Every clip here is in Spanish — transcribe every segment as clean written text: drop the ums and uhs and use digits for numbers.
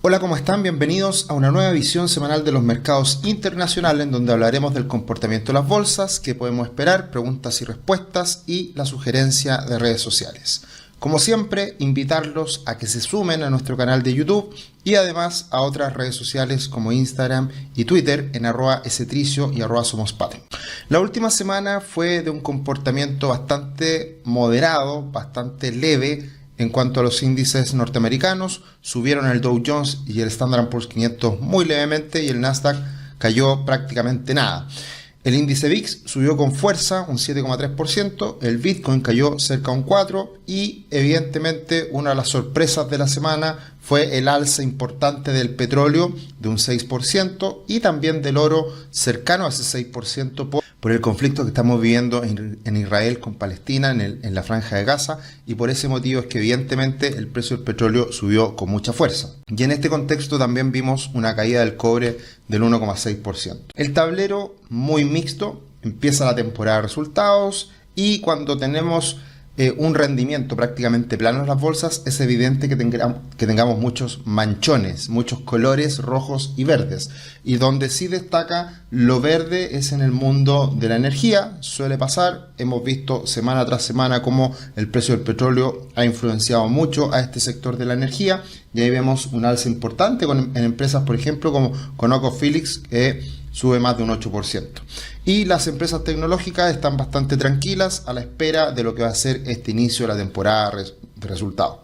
Hola, ¿cómo están? Bienvenidos a una nueva visión semanal de los mercados internacionales en donde hablaremos del comportamiento de las bolsas, qué podemos esperar, preguntas y respuestas y la sugerencia de redes sociales. Como siempre, invitarlos a que se sumen a nuestro canal de YouTube y además a otras redes sociales como Instagram y Twitter en @stricio y @somospatrio. La última semana fue de un comportamiento bastante moderado, bastante leve. En cuanto a los índices norteamericanos, subieron el Dow Jones y el Standard & Poor's 500 muy levemente y el Nasdaq cayó prácticamente nada. El índice VIX subió con fuerza un 7,3%, el Bitcoin cayó cerca de un 4% y evidentemente una de las sorpresas de la semana fue el alza importante del petróleo de un 6% y también del oro cercano a ese 6% por el conflicto que estamos viviendo en Israel con Palestina, en la Franja de Gaza, y por ese motivo es que evidentemente el precio del petróleo subió con mucha fuerza. Y en este contexto también vimos una caída del cobre del 1,6%. El tablero muy mixto, empieza la temporada de resultados y cuando tenemos un rendimiento prácticamente plano en las bolsas, es evidente que tengamos muchos manchones, muchos colores rojos y verdes. Y donde sí destaca lo verde es en el mundo de la energía, suele pasar. Hemos visto semana tras semana cómo el precio del petróleo ha influenciado mucho a este sector de la energía. Y ahí vemos un alza importante en empresas, por ejemplo, como ConocoPhillips, que sube más de un 8%. Y las empresas tecnológicas están bastante tranquilas a la espera de lo que va a ser este inicio de la temporada de resultados.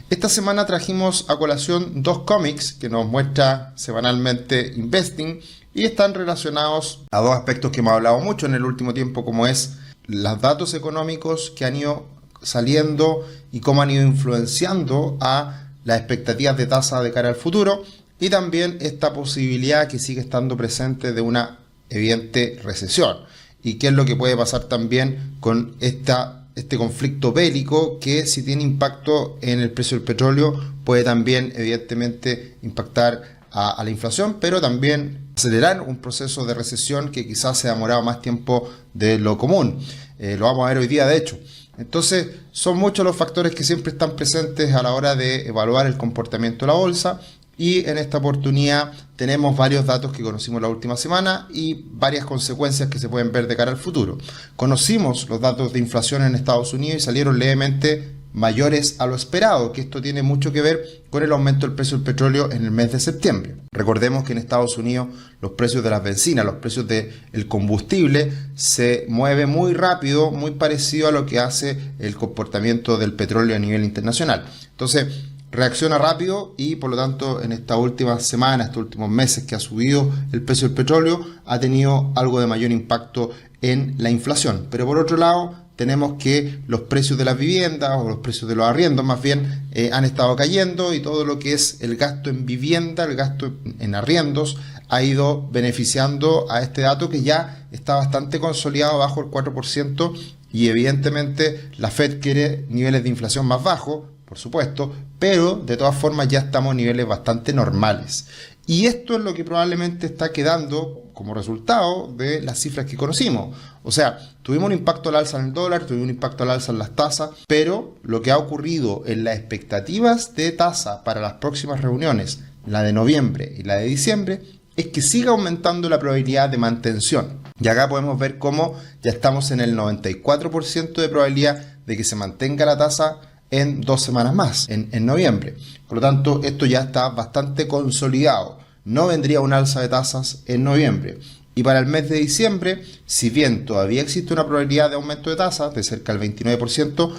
Esta semana trajimos a colación dos cómics que nos muestra semanalmente Investing y están relacionados a dos aspectos que hemos hablado mucho en el último tiempo, como es los datos económicos que han ido saliendo y cómo han ido influenciando a las expectativas de tasa de cara al futuro. Y también esta posibilidad que sigue estando presente de una evidente recesión. Y qué es lo que puede pasar también con este conflicto bélico que si tiene impacto en el precio del petróleo puede también evidentemente impactar a la inflación, pero también acelerar un proceso de recesión que quizás se ha demorado más tiempo de lo común. Lo vamos a ver hoy día de hecho. Entonces son muchos los factores que siempre están presentes a la hora de evaluar el comportamiento de la bolsa. Y en esta oportunidad tenemos varios datos que conocimos la última semana y varias consecuencias que se pueden ver de cara al futuro. Conocimos los datos de inflación en Estados Unidos y salieron levemente mayores a lo esperado, que esto tiene mucho que ver con el aumento del precio del petróleo en el mes de septiembre. Recordemos que en Estados Unidos los precios de las bencinas, los precios del combustible se mueven muy rápido, muy parecido a lo que hace el comportamiento del petróleo a nivel internacional. Entonces, reacciona rápido y por lo tanto en esta última semana, estos últimos meses que ha subido el precio del petróleo, ha tenido algo de mayor impacto en la inflación. Pero por otro lado, tenemos que los precios de las viviendas o los precios de los arriendos más bien han estado cayendo y todo lo que es el gasto en vivienda, el gasto en arriendos ha ido beneficiando a este dato que ya está bastante consolidado bajo el 4% y evidentemente la Fed quiere niveles de inflación más bajos, por supuesto, pero de todas formas ya estamos a niveles bastante normales. Y esto es lo que probablemente está quedando como resultado de las cifras que conocimos. O sea, tuvimos un impacto al alza en el dólar, tuvimos un impacto al alza en las tasas, pero lo que ha ocurrido en las expectativas de tasa para las próximas reuniones, la de noviembre y la de diciembre, es que siga aumentando la probabilidad de mantención. Y acá podemos ver cómo ya estamos en el 94% de probabilidad de que se mantenga la tasa en 2 semanas más, en noviembre. Por lo tanto, esto ya está bastante consolidado. No vendría un alza de tasas en noviembre. Y para el mes de diciembre, si bien todavía existe una probabilidad de aumento de tasas de cerca del 29%,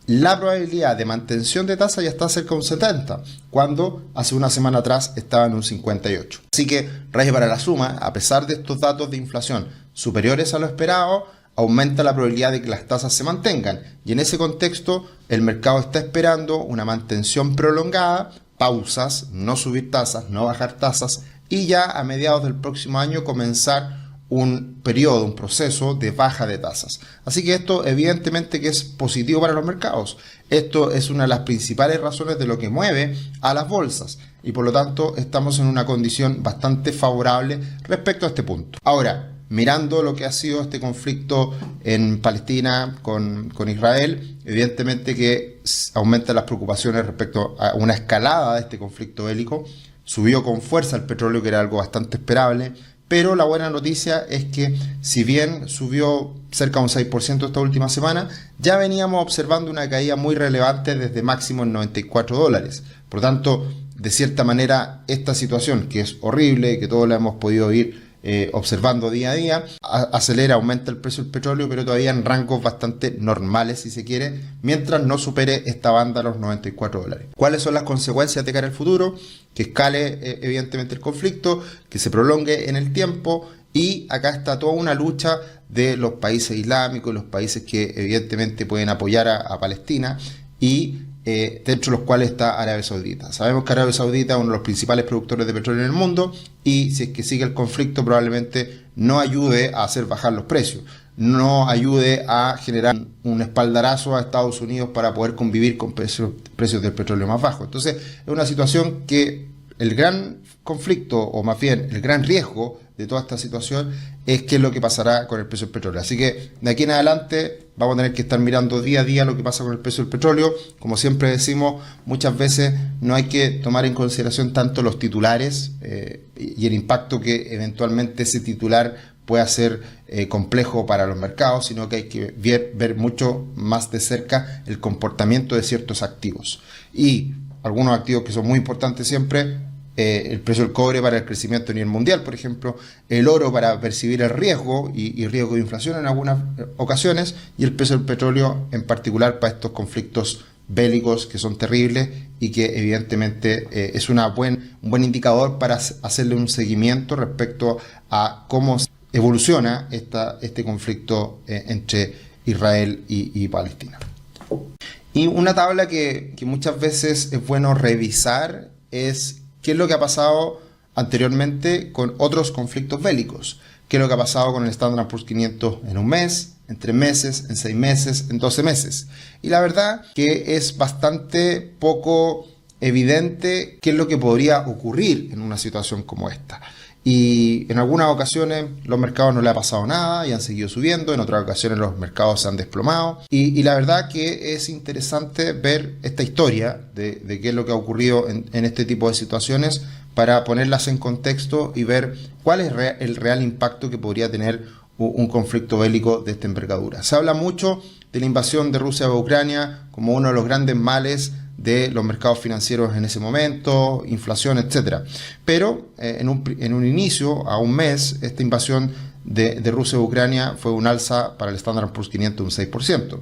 la probabilidad de mantención de tasa ya está cerca de un 70%, cuando hace una semana atrás estaba en un 58%. Así que, raíz para la suma, a pesar de estos datos de inflación superiores a lo esperado, aumenta la probabilidad de que las tasas se mantengan y en ese contexto el mercado está esperando una mantención prolongada, pausas, no subir tasas, no bajar tasas y ya a mediados del próximo año comenzar un periodo, un proceso de baja de tasas. Así que esto evidentemente que es positivo para los mercados. Esto es una de las principales razones de lo que mueve a las bolsas y por lo tanto estamos en una condición bastante favorable respecto a este punto. Ahora, mirando lo que ha sido este conflicto en Palestina con Israel, evidentemente que aumentan las preocupaciones respecto a una escalada de este conflicto bélico. Subió con fuerza el petróleo, que era algo bastante esperable, pero la buena noticia es que si bien subió cerca de un 6% esta última semana, ya veníamos observando una caída muy relevante desde máximo en $94. Por lo tanto, de cierta manera, esta situación, que es horrible, que todos la hemos podido ir observando día a día, acelera, aumenta el precio del petróleo, pero todavía en rangos bastante normales, si se quiere, mientras no supere esta banda los $94. ¿Cuáles son las consecuencias de cara al futuro? Que escale evidentemente el conflicto, que se prolongue en el tiempo, y acá está toda una lucha de los países islámicos, los países que evidentemente pueden apoyar a Palestina, y dentro de los cuales está Arabia Saudita. Sabemos que Arabia Saudita es uno de los principales productores de petróleo en el mundo, y si es que sigue el conflicto probablemente no ayude a hacer bajar los precios, no ayude a generar un espaldarazo a Estados Unidos para poder convivir con precios del petróleo más bajos. Entonces es una situación que el gran conflicto, o más bien el gran riesgo de toda esta situación, es qué es lo que pasará con el precio del petróleo. Así que de aquí en adelante vamos a tener que estar mirando día a día lo que pasa con el precio del petróleo. Como siempre decimos, muchas veces no hay que tomar en consideración tanto los titulares y el impacto que eventualmente ese titular pueda ser complejo para los mercados, sino que hay que ver mucho más de cerca el comportamiento de ciertos activos. Y algunos activos que son muy importantes siempre: el precio del cobre para el crecimiento a nivel mundial, por ejemplo, el oro para percibir el riesgo y riesgo de inflación en algunas ocasiones, y el precio del petróleo en particular para estos conflictos bélicos que son terribles y que evidentemente es un buen indicador para hacerle un seguimiento respecto a cómo evoluciona este conflicto entre Israel y Palestina. Y una tabla que muchas veces es bueno revisar es qué es lo que ha pasado anteriormente con otros conflictos bélicos. ¿Qué es lo que ha pasado con el Standard & Poor's 500 en un mes, en 3 meses, en 6 meses, en 12 meses? Y la verdad que es bastante poco evidente qué es lo que podría ocurrir en una situación como esta. Y en algunas ocasiones los mercados no le ha pasado nada y han seguido subiendo, en otras ocasiones los mercados se han desplomado. Y la verdad que es interesante ver esta historia de qué es lo que ha ocurrido en este tipo de situaciones, para ponerlas en contexto y ver cuál es el real impacto que podría tener un conflicto bélico de esta envergadura. Se habla mucho de la invasión de Rusia a Ucrania como uno de los grandes males de los mercados financieros en ese momento, inflación, etcétera. Pero en un inicio, a un mes, esta invasión de Rusia a Ucrania fue un alza para el Standard & Poor's 500 de un 6%.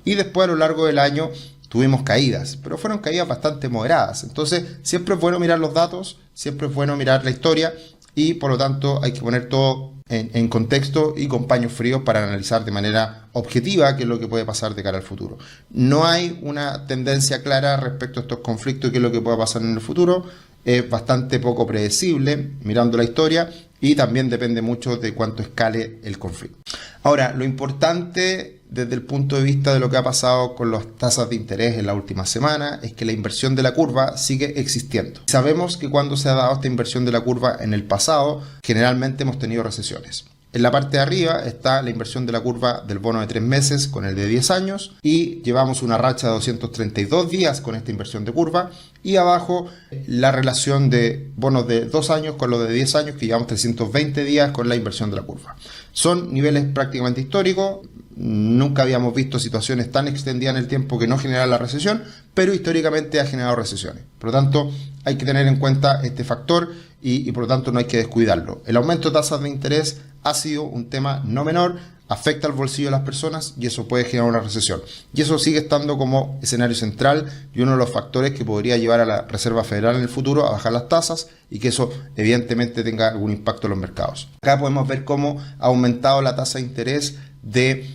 Y después, a lo largo del año, tuvimos caídas, pero fueron caídas bastante moderadas. Entonces, siempre es bueno mirar los datos, siempre es bueno mirar la historia, y por lo tanto hay que poner todo en contexto y con paños fríos para analizar de manera objetiva qué es lo que puede pasar de cara al futuro. No hay una tendencia clara respecto a estos conflictos y qué es lo que pueda pasar en el futuro. Es bastante poco predecible mirando la historia, y también depende mucho de cuánto escale el conflicto. Ahora, lo importante desde el punto de vista de lo que ha pasado con las tasas de interés en la última semana es que la inversión de la curva sigue existiendo. Sabemos que cuando se ha dado esta inversión de la curva en el pasado, generalmente hemos tenido recesiones. En la parte de arriba está la inversión de la curva del bono de 3 meses con el de 10 años, y llevamos una racha de 232 días con esta inversión de curva, y abajo la relación de bonos de 2 años con los de 10 años, que llevamos 320 días con la inversión de la curva. Son niveles prácticamente históricos. Nunca habíamos visto situaciones tan extendidas en el tiempo que no generaran la recesión, pero históricamente ha generado recesiones. Por lo tanto, hay que tener en cuenta este factor y por lo tanto no hay que descuidarlo. El aumento de tasas de interés ha sido un tema no menor, afecta al bolsillo de las personas y eso puede generar una recesión. Y eso sigue estando como escenario central y uno de los factores que podría llevar a la Reserva Federal en el futuro a bajar las tasas, y que eso evidentemente tenga algún impacto en los mercados. Acá podemos ver cómo ha aumentado la tasa de interés de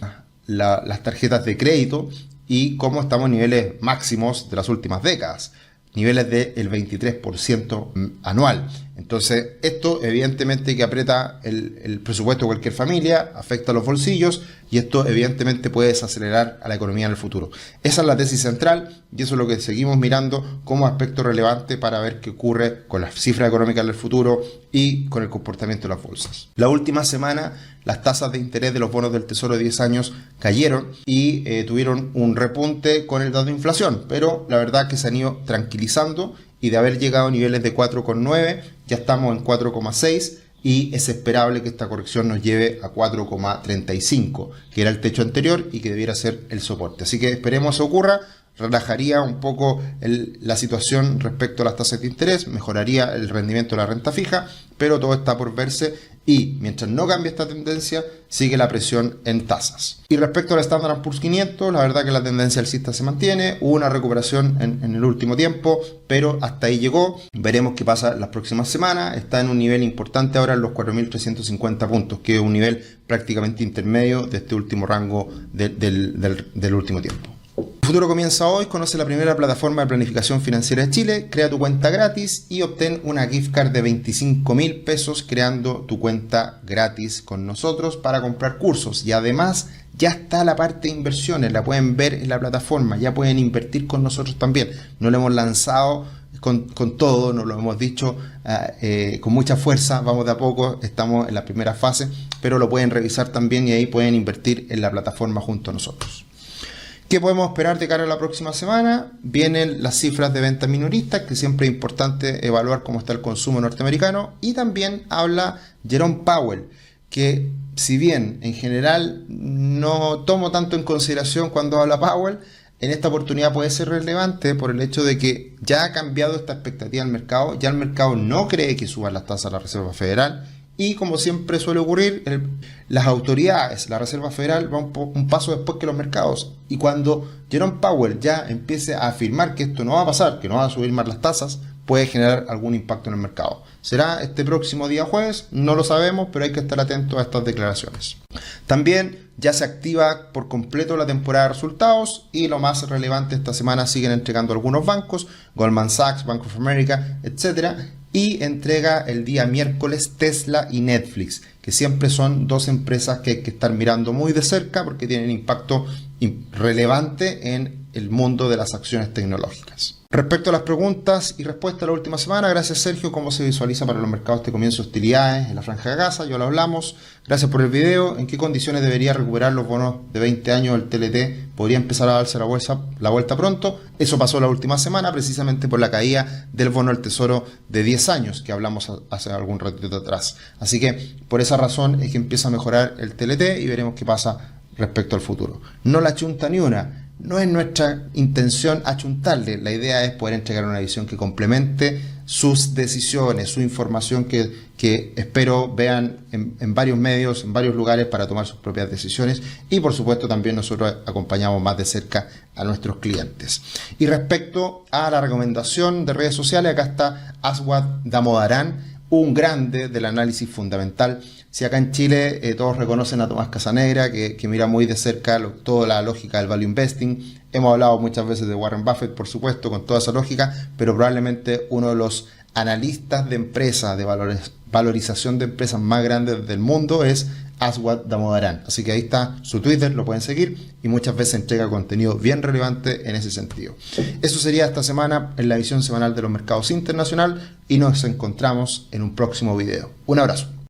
las tarjetas de crédito y cómo estamos en niveles máximos de las últimas décadas, niveles del 23% anual. Entonces, esto evidentemente que aprieta el presupuesto de cualquier familia, afecta a los bolsillos y esto evidentemente puede desacelerar a la economía en el futuro. Esa es la tesis central y eso es lo que seguimos mirando como aspecto relevante para ver qué ocurre con las cifras económicas del futuro y con el comportamiento de las bolsas. La última semana las tasas de interés de los bonos del Tesoro de 10 años cayeron y tuvieron un repunte con el dato de inflación, pero la verdad que se han ido tranquilizando y de haber llegado a niveles de 4,9 ya estamos en 4,6 y es esperable que esta corrección nos lleve a 4,35, que era el techo anterior y que debiera ser el soporte. Así que esperemos que ocurra. Relajaría un poco la situación respecto a las tasas de interés, mejoraría el rendimiento de la renta fija, pero todo está por verse y mientras no cambie esta tendencia, sigue la presión en tasas. Y respecto al Standard & Poor's 500, la verdad que la tendencia alcista se mantiene, hubo una recuperación en el último tiempo, pero hasta ahí llegó, veremos qué pasa las próximas semanas, está en un nivel importante ahora en los 4.350 puntos, que es un nivel prácticamente intermedio de este último rango del último tiempo. El futuro comienza hoy, conoce la primera plataforma de planificación financiera de Chile, crea tu cuenta gratis y obtén una gift card de 25.000 pesos creando tu cuenta gratis con nosotros para comprar cursos. Y además ya está la parte de inversiones, la pueden ver en la plataforma, ya pueden invertir con nosotros también. No lo hemos lanzado con todo, nos lo hemos dicho con mucha fuerza, vamos de a poco, estamos en la primera fase, pero lo pueden revisar también y ahí pueden invertir en la plataforma junto a nosotros. ¿Qué podemos esperar de cara a la próxima semana? Vienen las cifras de ventas minoristas, que siempre es importante evaluar cómo está el consumo norteamericano. Y también habla Jerome Powell, que si bien en general no tomo tanto en consideración cuando habla Powell, en esta oportunidad puede ser relevante por el hecho de que ya ha cambiado esta expectativa del mercado. Ya el mercado no cree que suban las tasas de la Reserva Federal. Y como siempre suele ocurrir, las autoridades, la Reserva Federal va un paso después que los mercados. Y cuando Jerome Powell ya empiece a afirmar que esto no va a pasar, que no va a subir más las tasas, puede generar algún impacto en el mercado. ¿Será este próximo día jueves? No lo sabemos, pero hay que estar atentos a estas declaraciones. También ya se activa por completo la temporada de resultados y lo más relevante esta semana siguen entregando algunos bancos, Goldman Sachs, Bank of America, etcétera. Y entrega el día miércoles Tesla y Netflix, que siempre son dos empresas que hay que estar mirando muy de cerca porque tienen impacto relevante en el mundo de las acciones tecnológicas. Respecto a las preguntas y respuestas de la última semana, gracias Sergio, ¿cómo se visualiza para los mercados este comienzo de hostilidades en la Franja de Gaza? Ya lo hablamos. Gracias por el video. ¿En qué condiciones debería recuperar los bonos de 20 años del TLT? ¿Podría empezar a darse la vuelta pronto? Eso pasó la última semana precisamente por la caída del bono del Tesoro de 10 años que hablamos hace algún ratito atrás. Así que por esa razón es que empieza a mejorar el TLT y veremos qué pasa respecto al futuro. No la chunta ni una. No es nuestra intención achuntarle, la idea es poder entregar una visión que complemente sus decisiones, su información que espero vean en varios medios, en varios lugares para tomar sus propias decisiones y por supuesto también nosotros acompañamos más de cerca a nuestros clientes. Y respecto a la recomendación de redes sociales, acá está Aswad Damodaran, un grande del análisis fundamental. Si acá en Chile todos reconocen a Tomás Casanegra, que mira muy de cerca toda la lógica del value investing. Hemos hablado muchas veces de Warren Buffett, por supuesto, con toda esa lógica, pero probablemente uno de los analistas de empresas, de valorización de empresas más grandes del mundo es Aswad Damodaran. Así que ahí está su Twitter, lo pueden seguir y muchas veces entrega contenido bien relevante en ese sentido. Eso sería esta semana en la visión semanal de los mercados internacionales y nos encontramos en un próximo video. Un abrazo.